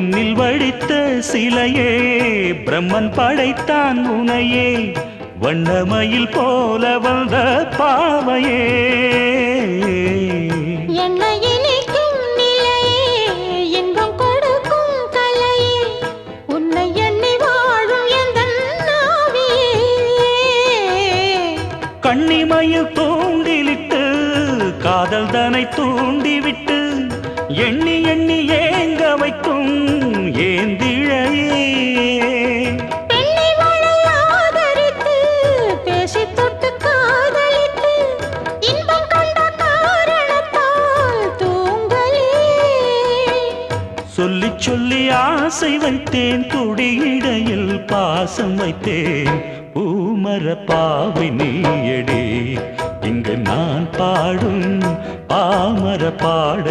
பொன்னில் வடித்த சிலையே பிரம்மன் படைத்தான் உனையே வண்ணமயில் போல வந்த பாவையே கண்ணிமையில் தூண்டிலிட்டு காதல் தனை தூண்டிவிட்டு எண்ணி எண்ணி ஏங்க வைக்கும் ஏந்திழையே சொல்லி சொல்லி ஆசை வைத்தேன் துடியிடையில் பாசம் வைத்தேன் பூமர பாவை நீயடி இங்கு நான் பாடும் பாமர பாடல்